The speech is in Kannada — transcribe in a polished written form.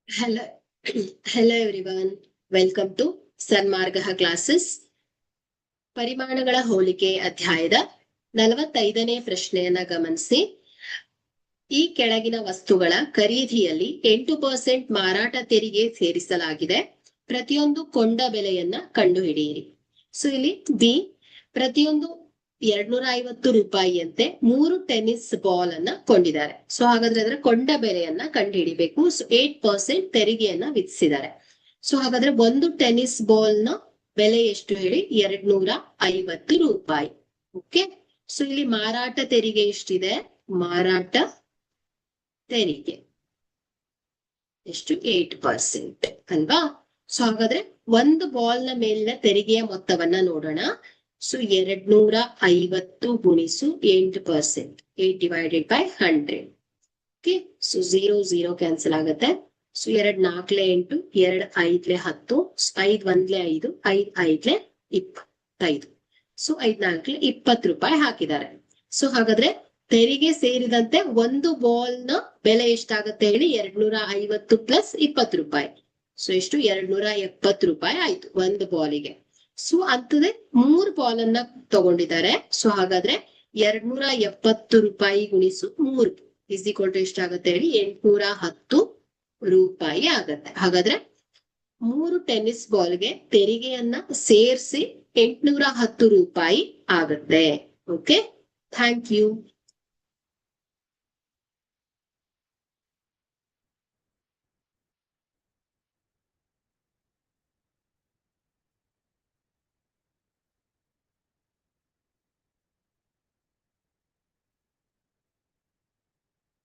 Hello, hello everyone. Welcome to Sanmarga classes. ಪರಿಮಾಣಗಳ ಹೋಲಿಕೆ ಅಧ್ಯಾಯದ 45ನೇ ಪ್ರಶ್ನೆಯನ್ನ ಗಮನಿಸಿ. ಈ ಕೆಳಗಿನ ವಸ್ತುಗಳ ಖರೀದಿಯಲ್ಲಿ 8% ಮಾರಾಟ ತೆರಿಗೆ ಸೇರಿಸಲಾಗಿದೆ. ಪ್ರತಿಯೊಂದು ಕೊಂಡ ಬೆಲೆಯನ್ನ ಕಂಡುಹಿಡಿಯಿರಿ. ಸೊ ಇಲ್ಲಿ ಬಿ, ಪ್ರತಿಯೊಂದು 250 ರೂಪಾಯಿಯಂತೆ 3 ಟೆನ್ನಿಸ್ ಬಾಲ್ ಅನ್ನ ಕೊಂಡಿದ್ದಾರೆ. ಸೊ ಹಾಗಾದ್ರೆ ಅದರ ಕೊಂಡ ಬೆಲೆಯನ್ನ ಕಂಡುಹಿಡಿಬೇಕು. ಸೊ 8% ತೆರಿಗೆಯನ್ನ ವಿಧಿಸಿದ್ದಾರೆ. ಸೊ ಹಾಗಾದ್ರೆ ಒಂದು ಟೆನ್ನಿಸ್ ಬಾಲ್ ನ ಬೆಲೆ ಎಷ್ಟು ಹೇಳಿ? 250 ರೂಪಾಯಿ. ಓಕೆ. ಸೊ ಇಲ್ಲಿ ಮಾರಾಟ ತೆರಿಗೆ ಎಷ್ಟಿದೆ? ಮಾರಾಟ ತೆರಿಗೆ ಎಷ್ಟು? 8% ಅಲ್ವಾ? ಸೊ ಹಾಗಾದ್ರೆ ಒಂದು ಬಾಲ್ ನ ಮೇಲಿನ ತೆರಿಗೆಯ ಮೊತ್ತವನ್ನ ನೋಡೋಣ. ಸೊ 250 ಗುಣಿಸು 8%, 8 divided by 100. Okay. So 0 cancel ಆಗುತ್ತೆ. ಸೊ 2 4 8, 2 5 10, 5 1 5, 5 5 25. ಸೊ 5 4 20 ರೂಪಾಯಿ ಹಾಕಿದ್ದಾರೆ. ಸೊ ಹಾಗಾದ್ರೆ ತೆರಿಗೆ ಸೇರಿದಂತೆ ಒಂದು ಬಾಲ್ ನ ಬೆಲೆ ಎಷ್ಟಾಗತ್ತೆ ಹೇಳಿ? 250 ಪ್ಲಸ್ 20 ರೂಪಾಯಿ. ಸೊ ಎಷ್ಟು? 270 ರೂಪಾಯಿ ಆಯ್ತು ಒಂದು ಬಾಲಿಗೆ. ಸೊ ಅಂತದೇ 3 ಬಾಲ್ ಅನ್ನ ತಗೊಂಡಿದ್ದಾರೆ. ಸೊ ಹಾಗಾದ್ರೆ 270 ರೂಪಾಯಿ ಗುಣಿಸು 3 ಇಸ್ ಈಕ್ವಲ್ ಟು ಎಷ್ಟಾಗತ್ತೆ ಹೇಳಿ? 810 ರೂಪಾಯಿ ಆಗತ್ತೆ. ಹಾಗಾದ್ರೆ 3 ಟೆನ್ನಿಸ್ ಬಾಲ್ಗೆ ತೆರಿಗೆಯನ್ನ ಸೇರಿಸಿ 810 ರೂಪಾಯಿ ಆಗತ್ತೆ. Okay, thank you.